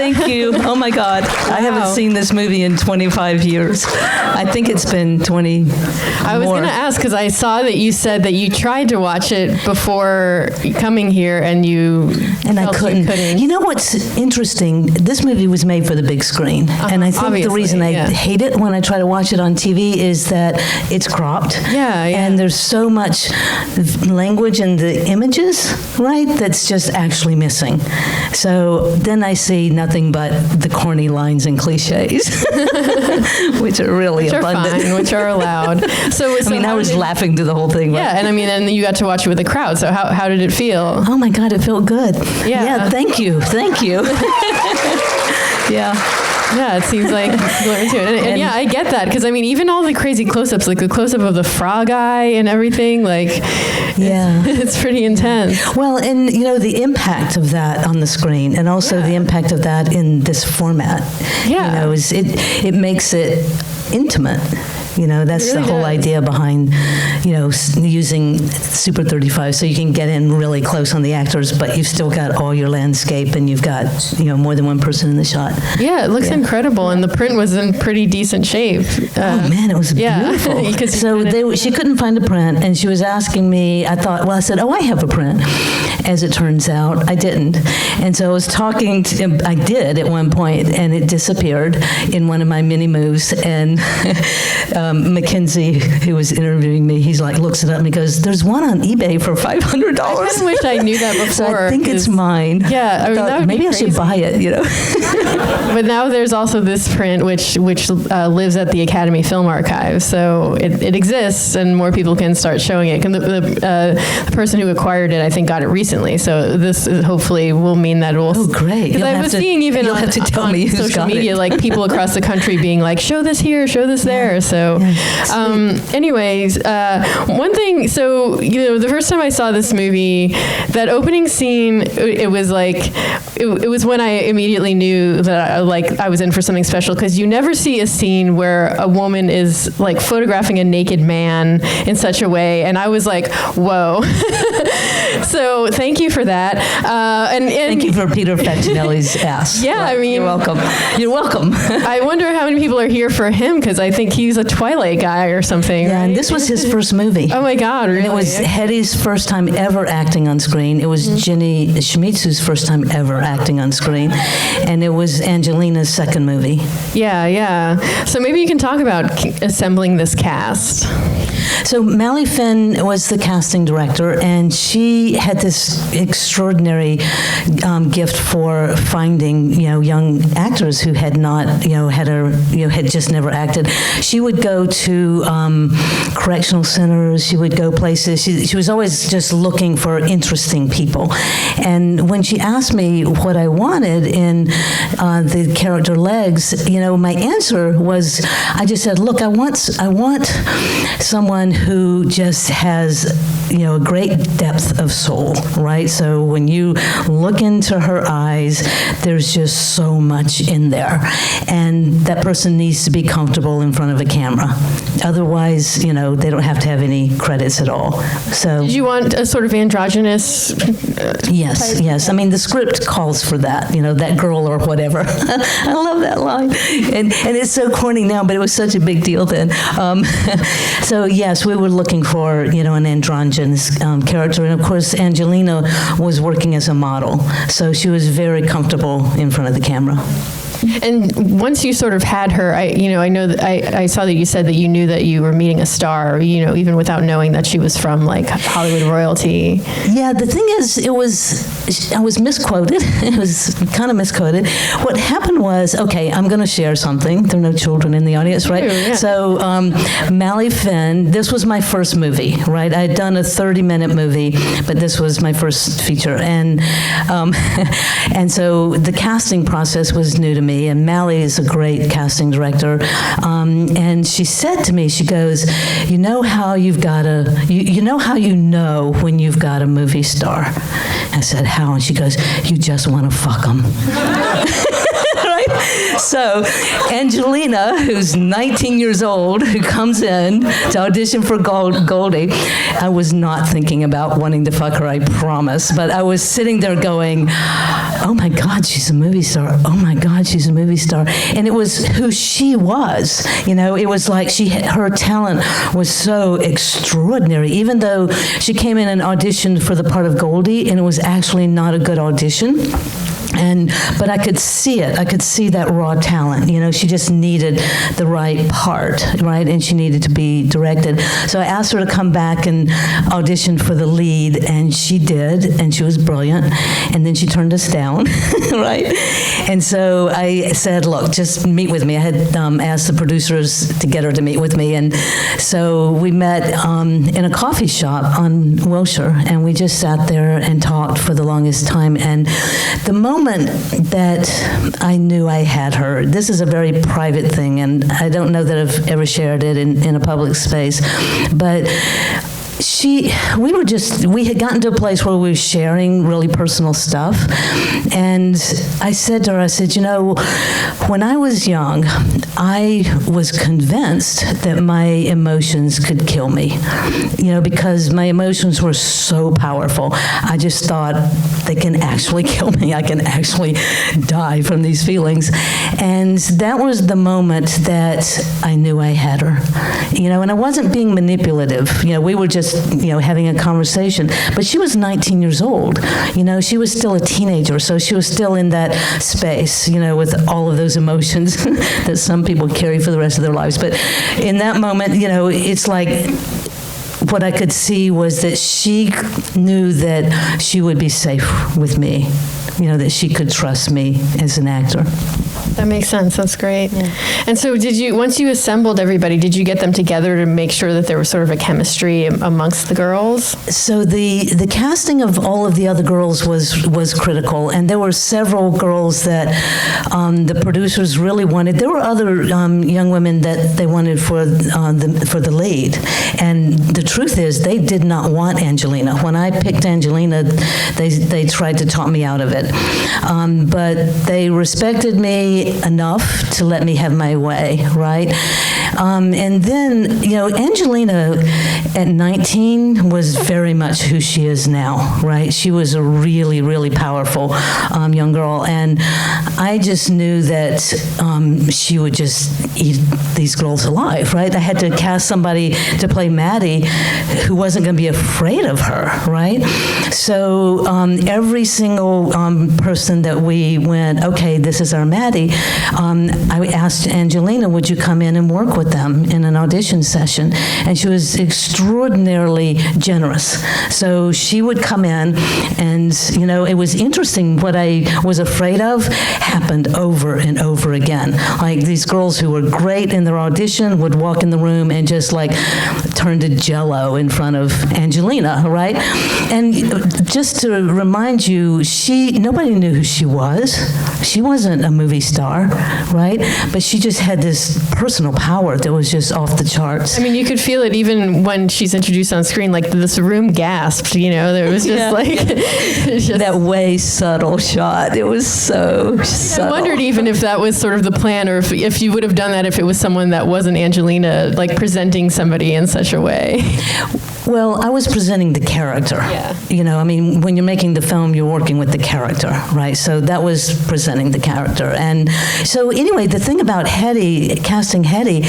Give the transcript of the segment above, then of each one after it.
Thank you. Oh my God. Wow. I haven't seen this movie in 25 years. I think it's been 20 I was going to ask, because I saw that you said that you tried to watch it before coming here, and I couldn't. You know what's interesting? This movie was made for the big screen, and I think the reason I hate it when I try to watch it on TV is that it's cropped. Yeah. And there's so much language in the images, right, that's just actually missing. So then I see nothing but the corny lines and cliches, which are really abundant. Fine, which are allowed. So I was laughing through the whole thing. Yeah, and you got to watch it with a crowd. So how did it feel? Oh my God, it felt good. Yeah. Thank you. Yeah. Yeah, it seems like learning to it. And yeah, I get that, because even all the crazy close-ups, like the close-up of the frog eye and everything, it's pretty intense. Well, and the impact of that on the screen, and also the impact of that in this format, it makes it intimate. That's really the whole idea behind, using Super 35, so you can get in really close on the actors, but you've still got all your landscape, and you've got, more than one person in the shot. Yeah, it looks incredible, and the print was in pretty decent shape. Oh man, it was beautiful. So she couldn't find a print, and she was asking me. I said, I have a print. As it turns out, I didn't, and so I was talking to. I did at one point, and it disappeared in one of my mini moves, and. Mackenzie, who was interviewing me, he's looks it up and he goes, "There's one on eBay for $500." I kind of wish I knew that before. So I think it's mine. Yeah, that would maybe I should buy it. But now there's also this print, which lives at the Academy Film Archive, so it exists, and more people can start showing it. And the person who acquired it, I think, got it recently. So this hopefully will mean that it will. Oh, great! Because I was seeing even on social media, people across the country being like, "Show this here, show this there." So, anyways, one thing. So the first time I saw this movie, that opening scene, it was it was when I immediately knew that I was in for something special, because you never see a scene where a woman is photographing a naked man in such a way, and I was like, whoa. So thank you for that. And thank you for Peter Facinelli's ass. Yeah, you're welcome. You're welcome. I wonder how many people are here for him, because I think he's a Twilight guy or something. Yeah, right? And this was his first movie. Oh my God, really? And it was Hedy's first time ever acting on screen. It was Jenny Shimizu's first time ever acting on screen. And it was Angelina's second movie. Yeah. So maybe you can talk about assembling this cast. So Mally Finn was the casting director, and she had this extraordinary gift for finding, young actors who had not, had just never acted. She would go to correctional centers. She would go places. She was always just looking for interesting people. And when she asked me what I wanted in the character Legs, my answer was, I just said, look, I want someone who just has, a great depth of soul, right? So when you look into her eyes, there's just so much in there. And that person needs to be comfortable in front of a camera. Otherwise, they don't have to have any credits at all. So did you want a sort of androgynous Yes. The script calls for that, that girl or whatever. I love that line. And it's so corny now, but it was such a big deal then. So yes, we were looking for, an androgynous character. And of course, Angelina was working as a model. So she was very comfortable in front of the camera. And once you sort of had her, I know that I saw that you said that you knew that you were meeting a star, even without knowing that she was from Hollywood royalty. Yeah, the thing is, I was misquoted. It was kind of misquoted. What happened was, okay, I'm going to share something. There are no children in the audience, right? Yeah. So Mally Finn, this was my first movie, right? I had done a 30-minute movie, but this was my first feature. And so the casting process was new to me. And Mally is a great casting director. And she said to me, she goes, you know how you know when you've got a movie star? I said, how? And she goes, you just want to fuck them. right? So Angelina, who's 19 years old, who comes in to audition for Goldie, I was not thinking about wanting to fuck her, I promise, but I was sitting there going, oh my God, she's a movie star. Oh my God, she's a movie star. And it was who she was. It was like her talent was so extraordinary, even though she came in and auditioned for the part of Goldie, and it was actually not a good audition. But I could see it. I could see that raw talent. She just needed the right part, right? And she needed to be directed. So I asked her to come back and audition for the lead, and she did, and she was brilliant. And then she turned us down, right? And so I said, look, just meet with me. I had asked the producers to get her to meet with me. And so we met in a coffee shop on Wilshire, and we just sat there and talked for the longest time. And the moment that I knew I had her, this is a very private thing, and I don't know that I've ever shared it in a public space, but we had gotten to a place where we were sharing really personal stuff, and I said to her, I said, when I was young, I was convinced that my emotions could kill me, because my emotions were so powerful. I just thought they can actually kill me. I can actually die from these feelings. And that was the moment that I knew I had her, and I wasn't being manipulative. We were just, having a conversation. But she was 19 years old. She was still a teenager, so she was still in that space, with all of those emotions that some people carry for the rest of their lives. But in that moment, it's like what I could see was that she knew that she would be safe with me, that she could trust me as an actor. That makes sense. That's great. Yeah. And so once you assembled everybody, did you get them together to make sure that there was sort of a chemistry amongst the girls? So the casting of all of the other girls was critical, and there were several girls that the producers really wanted. There were other young women that they wanted for the lead, and the truth is they did not want Angelina. When I picked Angelina, they tried to talk me out of it, but they respected me enough to let me have my way, right? And then, Angelina at 19 was very much who she is now, right? She was a really, really powerful young girl, and I just knew that she would just eat these girls alive, right? I had to cast somebody to play Maddie who wasn't going to be afraid of her, right? So every single person that we went, okay, this is our Maddie, I asked Angelina, would you come in and work with them in an audition session? And she was extraordinarily generous. So she would come in, and it was interesting. What I was afraid of happened over and over again. Like these girls who were great in their audition would walk in the room and just like turn to jello in front of Angelina, right? And just to remind you, nobody knew who she was. She wasn't a movie star, right? But she just had this personal power that was just off the charts. I mean, you could feel it even when she's introduced on screen, like this room gasped, there was just that way subtle shot. It was so subtle. I wondered even if that was sort of the plan, or if you would have done that if it was someone that wasn't Angelina, like presenting somebody in such a way. Well, I was presenting the character. Yeah. When you're making the film, you're working with the character, right? So that was presenting the character. And so anyway, the thing about casting Hedy,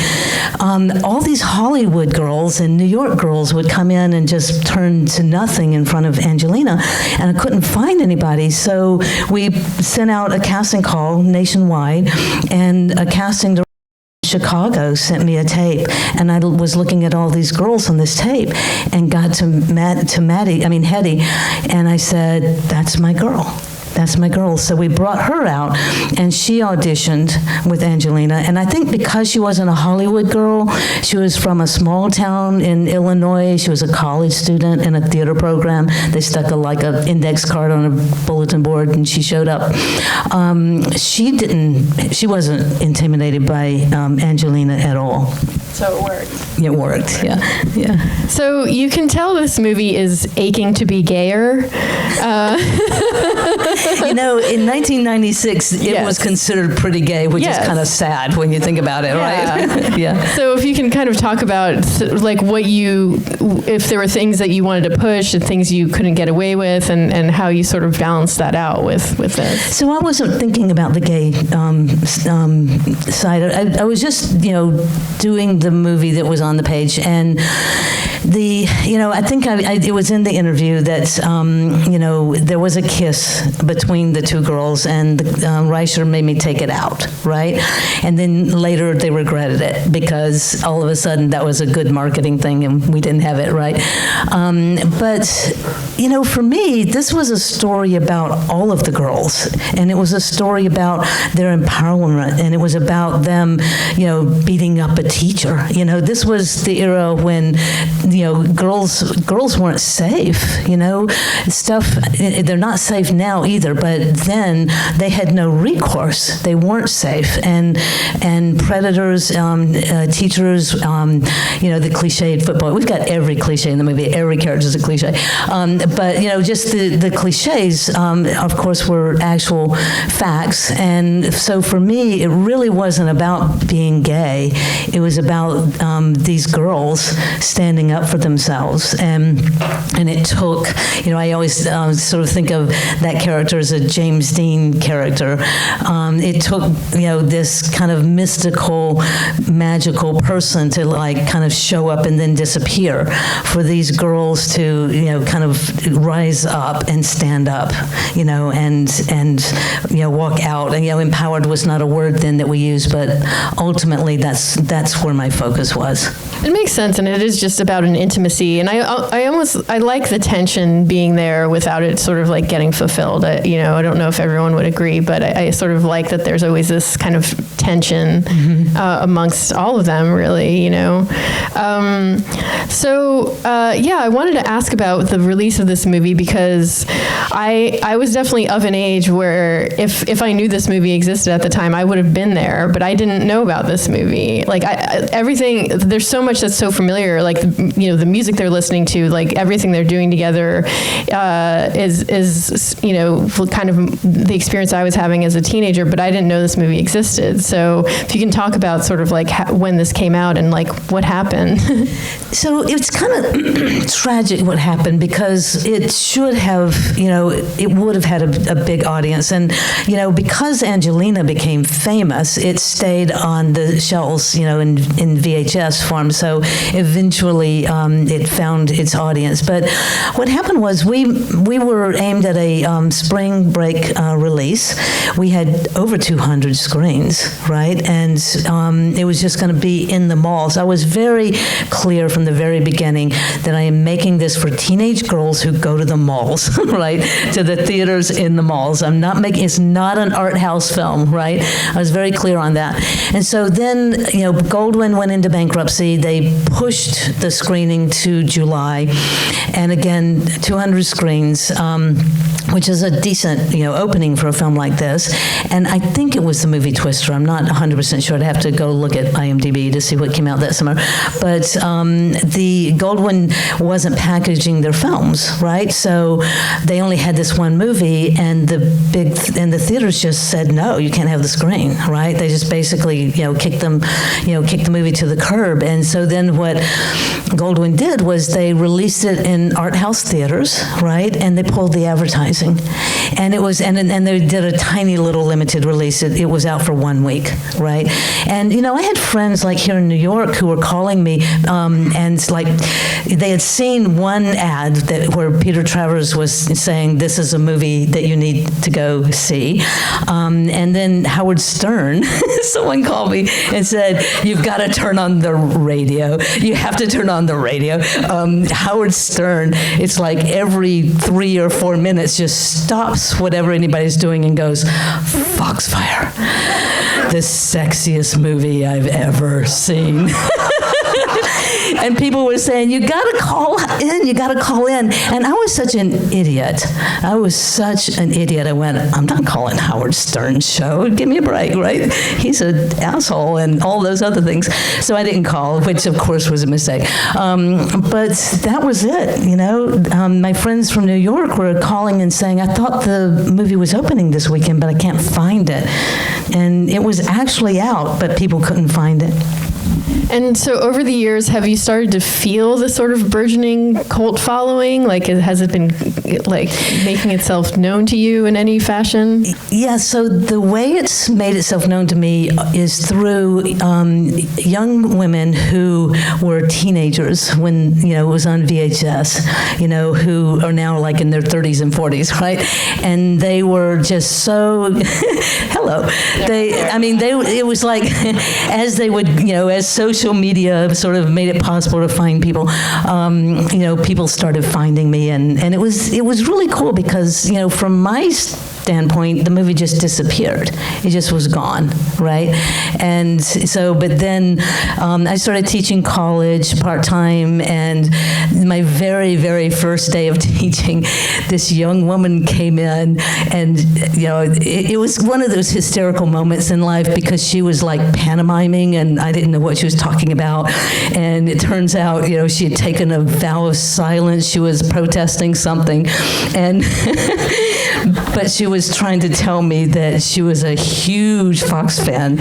all these Hollywood girls and New York girls would come in and just turn to nothing in front of Angelina, and I couldn't find anybody. So we sent out a casting call nationwide, and a casting director Chicago sent me a tape, and I was looking at all these girls on this tape and got to Hedy, and I said, that's my girl. That's my girl. So we brought her out, and she auditioned with Angelina. And I think because she wasn't a Hollywood girl, she was from a small town in Illinois. She was a college student in a theater program. They stuck an index card on a bulletin board, and she showed up. She wasn't intimidated by Angelina at all. So it worked. It worked, yeah. So you can tell this movie is aching to be gayer. in 1996, it was considered pretty gay, which is kind of sad when you think about it, right? Yeah. So if you can kind of talk about like if there were things that you wanted to push and things you couldn't get away with, and how you sort of balanced that out with this. So I wasn't thinking about the gay side. I was just, doing the movie that was on the page, and I think it was in the interview that, there was a kiss between the two girls, and Reicher made me take it out, right? And then later they regretted it because all of a sudden that was a good marketing thing and we didn't have it, right? But, for me, this was a story about all of the girls, and it was a story about their empowerment, and it was about them, beating up a teacher. This was the era when, girls weren't safe, they're not safe now either, but then they had no recourse. They weren't safe. And predators, teachers, the cliched football. We've got every cliche in the movie. Every character is a cliche. But, just the cliches, of course, were actual facts. And so for me, it really wasn't about being gay. It was about these girls standing up for themselves. And it took, I always sort of think of that character as a James Dean character. It took, this kind of mystical, magical person to kind of show up and then disappear, for these girls to, kind of rise up and stand up, and walk out. And, empowered was not a word then that we used, but ultimately that's where my focus was. It makes sense, and it is just about an intimacy, and I like the tension being there without it sort of like getting fulfilled. I don't know if everyone would agree, but I sort of like that there's always this kind of tension amongst all of them, really, I wanted to ask about the release of this movie, because I was definitely of an age where if I knew this movie existed at the time, I would have been there, but I didn't know about this movie. Like everything, there's so much that's so familiar, like, the music they're listening to, like everything they're doing together is kind of the experience I was having as a teenager, but I didn't know this movie existed. So if you can talk about sort of like when this came out and like what happened. So it's kind of tragic what happened, because it should have, it would have had a big audience. And, because Angelina became famous, it stayed on the shelves, in VHS form. So eventually it found its audience. But what happened was we were aimed at a spring break release. We had over 200 screens, right? And it was just going to be in the malls. I was very clear from the very beginning that I am making this for teenage girls who go to the malls, right? To the theaters in the malls. I'm not making, it's not an art house film, right? I was very clear on that. And so then, Goldwyn went into bankruptcy. They pushed the screening to July. And again, 200 screens, which is a decent, opening for a film like this. And I think it was the movie Twister. I'm not 100% sure. I'd have to go look at IMDb to see what came out that summer. But the Goldwyn wasn't packaging their films, right? So they only had this one movie, and the theaters just said, no, you can't have the screen, right? They just basically, kicked the movie to the curb. And so then what Goldwyn did was they released it in art house theaters, right? And they pulled the advertising. And it was, and they did a tiny little limited release. It was out for 1 week, right? And, I had friends like here in New York who were calling me, and like they had seen one ad where Peter Travers was saying, this is a movie that you need to go see. And then Howard Stern, someone called me and said, you've got to turn on the radio. You have to turn on the radio. Howard Stern, it's like every 3 or 4 minutes just stops whatever anybody's doing and goes, Foxfire, the sexiest movie I've ever seen. And people were saying, you got to call in. And I was such an idiot. I went, I'm not calling Howard Stern's show. Give me a break, right? He's an asshole and all those other things. So I didn't call, which of course was a mistake. But that was it, My friends from New York were calling and saying, I thought the movie was opening this weekend, but I can't find it. And it was actually out, but people couldn't find it. And so over the years, have you started to feel the sort of burgeoning cult following? Like, has it been, like, making itself known to you in any fashion? Yeah, so the way it's made itself known to me is through young women who were teenagers when, it was on VHS, who are now, like, in their 30s and 40s, right? And they were just so, hello. It was like, as they would, as social media sort of made it possible to find people, people started finding me, and it was really cool because, from my standpoint, the movie just disappeared. It just was gone, right? And so, but then I started teaching college part-time, and my very, very first day of teaching, this young woman came in, and, it was one of those hysterical moments in life because she was like pantomiming, and I didn't know what she was talking about. And it turns out, she had taken a vow of silence. She was protesting something, and but she was trying to tell me that she was a huge Foxfire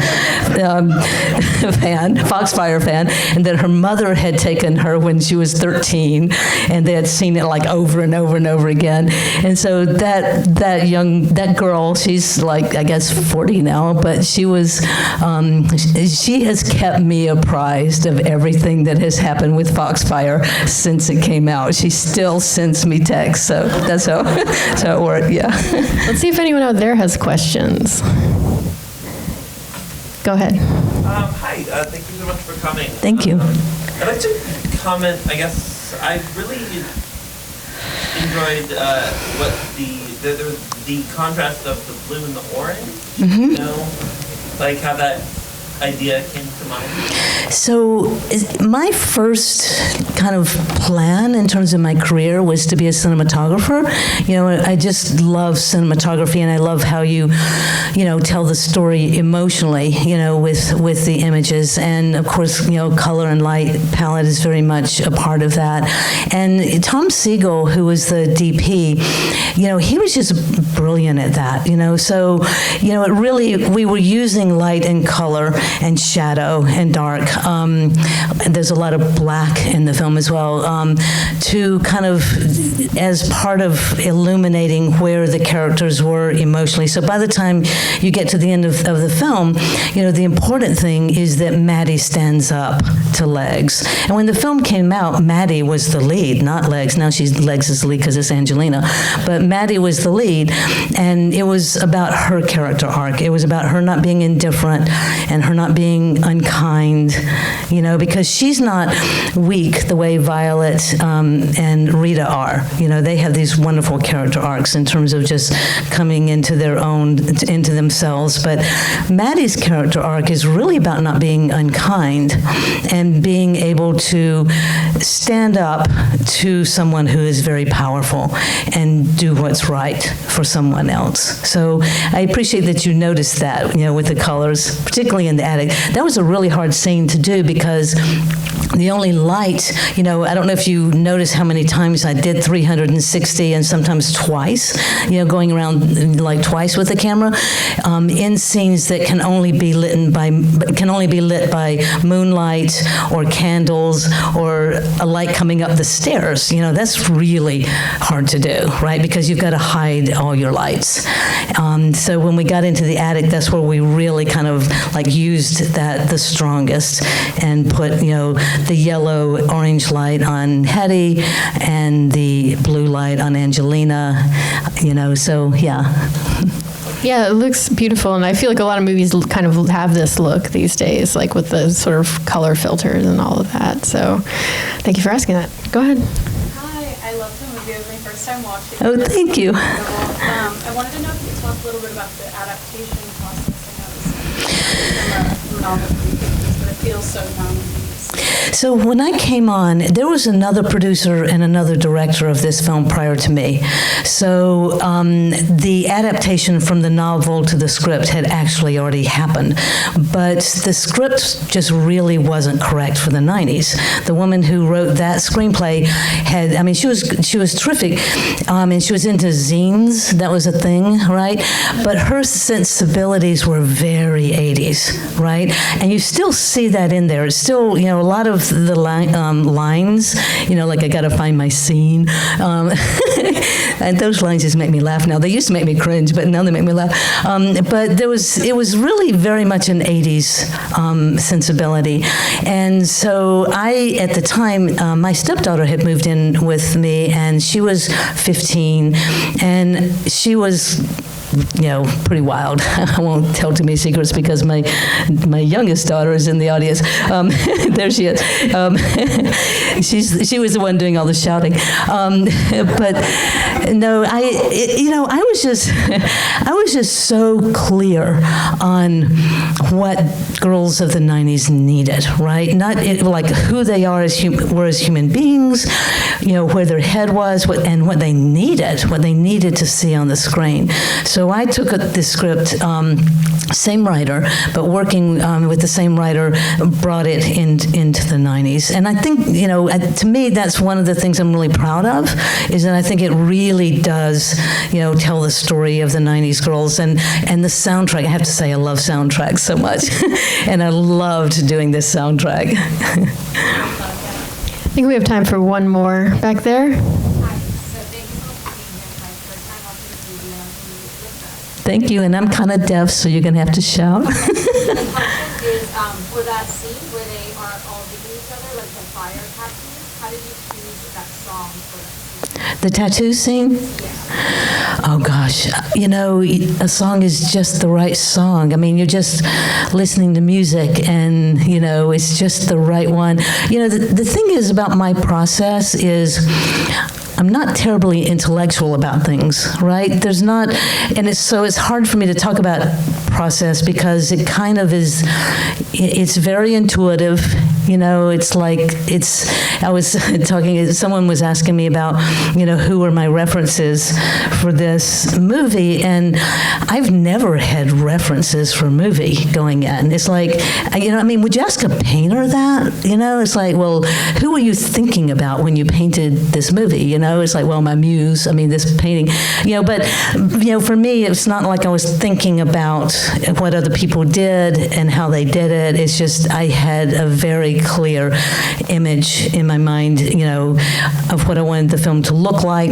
fan, and that her mother had taken her when she was 13, and they had seen it like over and over and over again. And so that girl, she's like, I guess 40 now, but she has kept me apprised of everything that has happened with Foxfire since it came out. She still sends me texts, so that's how it worked. Yeah. Let's see if anyone out there has questions. Go ahead. Hi, thank you so much for coming. Thank you. I'd like to comment, I guess, I really enjoyed what the contrast of the blue and the orange, like how that idea came to mind? So my first kind of plan in terms of my career was to be a cinematographer. I just love cinematography, and I love how you tell the story emotionally, with the images. And of course, color and light palette is very much a part of that. And Tom Siegel, who was the DP, he was just brilliant at that, So, it really, we were using light and color and shadow and dark. There's a lot of black in the film as well, to kind of, as part of illuminating where the characters were emotionally. So by the time you get to the end of the film, the important thing is that Maddie stands up to Legs. And when the film came out, Maddie was the lead, not Legs. Now Legs is the lead because it's Angelina. But Maddie was the lead, and it was about her character arc. It was about her not being indifferent and her not being unkind, because she's not weak the way Violet and Rita are. They have these wonderful character arcs in terms of just coming into their own, into themselves. But Maddie's character arc is really about not being unkind and being able to stand up to someone who is very powerful and do what's right for someone else. So I appreciate that you noticed that, with the colors, particularly in the attic. That was a really hard scene to do because the only light, I don't know if you noticed how many times I did 360 and sometimes twice, going around like twice with the camera, in scenes that can only be lit by moonlight or candles or a light coming up the stairs. That's really hard to do, right? Because you've got to hide all your lights. So when we got into the attic, that's where we really kind of like used that the strongest and put, the yellow orange light on Hedy and the blue light on Angelina, so yeah. Yeah, it looks beautiful, and I feel like a lot of movies kind of have this look these days, like with the sort of color filters and all of that. So thank you for asking that. Go ahead. Hi, I love the movie. It was my first time watching it. Oh, thank you. I wanted to know if you could talk a little bit about the adaptation process. I know it's from a novel from the 50s, but it feels so young. So when I came on, there was another producer and another director of this film prior to me. So the adaptation from the novel to the script had actually already happened, but the script just really wasn't correct for the 90s. The woman who wrote that screenplay had, I mean, she was terrific, and she was into zines. That was a thing, right? But her sensibilities were very 80s, right? And you still see that in there. It's still, you know, a lot of the lines, you know, like I gotta find my scene. And those lines just make me laugh now. They used to make me cringe, but now they make me laugh. But it was really very much an 80s sensibility. And so at the time, my stepdaughter had moved in with me, and she was 15, and she was, you know, pretty wild. I won't tell too many secrets because my youngest daughter is in the audience. There she is. She was the one doing all the shouting. But no, I was just so clear on what girls of the 90s needed, right? Not like who they were as human beings, you know, where their head was, what they needed to see on the screen. So I took the script, same writer, but working with the same writer, brought it into the 90s. And I think, you know, to me, that's one of the things I'm really proud of, is that I think it really does, you know, tell the story of the 90s girls. And the soundtrack, I have to say, I love soundtracks so much. And I loved doing this soundtrack. I think we have time for one more back there. Thank you, and I'm kind of deaf, so you're going to have to shout. The question is, for that scene where they are all digging each other, like the fire tattoos, how did you choose that song for that scene? The tattoo scene? Yeah. Oh, gosh. You know, a song is just the right song. I mean, you're just listening to music, and, you know, it's just the right one. You know, the thing is about my process is I'm not terribly intellectual about things, right? There's not, and it's hard for me to talk about process because it kind of is, it's very intuitive, you know, it's like, I was talking, someone was asking me about, you know, who were my references for this movie, and I've never had references for a movie going in. It's like, you know, I mean, would you ask a painter that? You know, it's like, well, who were you thinking about when you painted this movie? You know, it's like, well, my muse, I mean, this painting, you know, but, you know, for me, it's not like I was thinking about what other people did and how they did it. It's just, I had a very clear image in my mind, you know, of what I wanted the film to look like.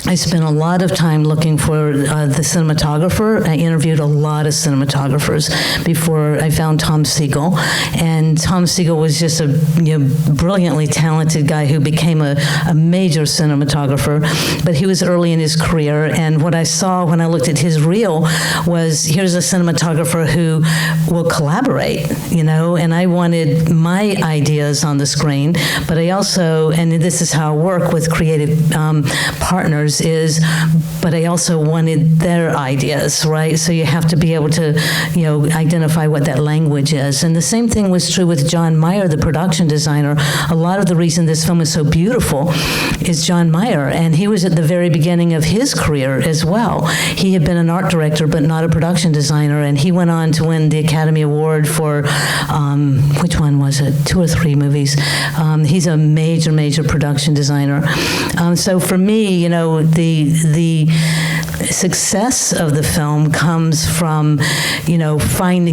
I spent a lot of time looking for the cinematographer. I interviewed a lot of cinematographers before I found Tom Siegel. And Tom Siegel was just a brilliantly talented guy who became a major cinematographer, but he was early in his career. And what I saw when I looked at his reel was, here's a cinematographer who will collaborate, you know, and I wanted my ideas on the screen, but I also, and this is how I work with creative partners, but I also wanted their ideas, right? So you have to be able to, you know, identify what that language is. And the same thing was true with John Meyer, the production designer. A lot of the reason this film is so beautiful is John Meyer, and he was at the very beginning of his career as well. He had been an art director, but not a production designer, and he went on to win the Academy Award for, which one was it? 2 or 3 movies. He's a major, major production designer. So for me, you know, the success of the film comes from, you know,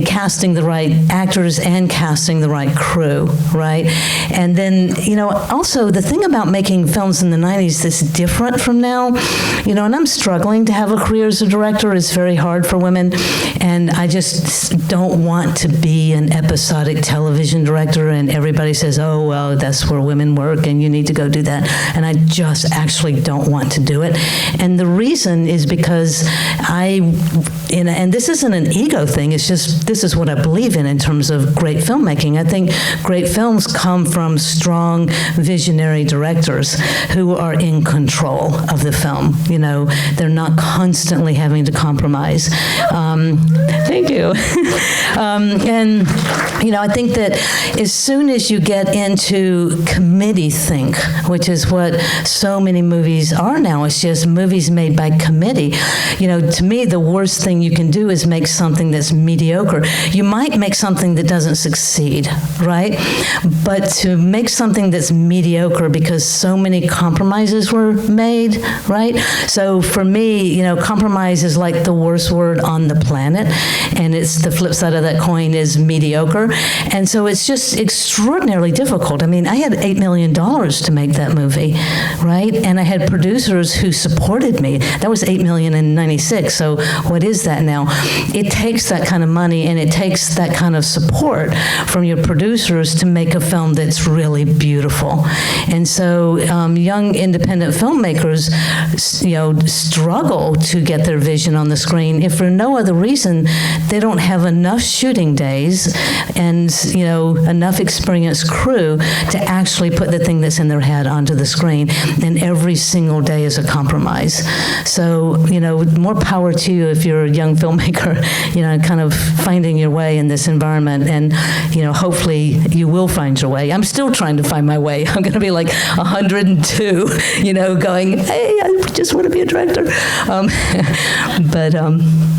casting the right actors and casting the right crew, right? And then, you know, also the thing about making films in the 90s that's different from now, you know, and I'm struggling to have a career as a director. It's very hard for women, and I just don't want to be an episodic television director and everybody says, oh, well, that's where women work and you need to go do that. And I just actually don't want to do it. And the reason is because and this isn't an ego thing, it's just, this is what I believe in terms of great filmmaking. I think great films come from strong visionary directors who are in control of the film. They're not constantly having to compromise. Thank you. And, I think that as soon as you get into committee think, which is what so many movies are now, it's just movies made by committee. To me, the worst thing you can do is make something that's mediocre. You might make something that doesn't succeed, right? But to make something that's mediocre because so many compromises were made, right? So for me, compromise is like the worst word on the planet, and it's the flip side of that coin is mediocre. And so it's just extraordinarily difficult. I mean, I had $8 million to make that movie, right? And I had producers who supported me. That was $8 million in '96. So what is that now? It takes that kind of money and it takes that kind of support from your producers to make a film that's really beautiful. And so young independent filmmakers, struggle to get their vision on the screen if for no other reason they don't have enough shooting days and enough experienced crew to actually put the thing that's in their head onto the screen. And every single day is a compromise. So more power to you if you're a young filmmaker, kind of finding your way in this environment, and hopefully you will find your way. I'm still trying to find my way. I'm going to be like 102, going, hey, I just want to be a director.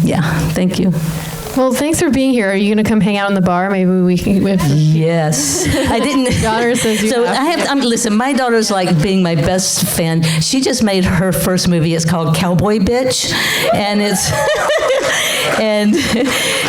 Yeah, thank you. Well, thanks for being here. Are you going to come hang out in the bar? Maybe we can. Yes. I didn't. Daughter says you have to. Listen, my daughter's like being my best fan. She just made her first movie. It's called Cowboy Bitch. And it's... and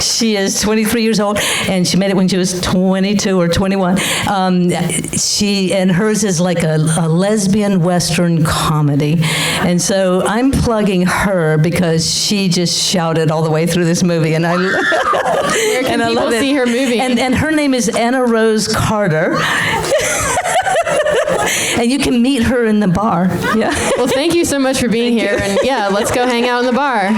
she is 23 years old, and she made it when she was 22 or 21. And hers is like a lesbian Western comedy. And so I'm plugging her because she just shouted all the way through this movie, and where can people see her movie? And her name is Anna Rose Carter. And you can meet her in the bar. Yeah. Well, thank you so much for being here. And yeah, let's go hang out in the bar.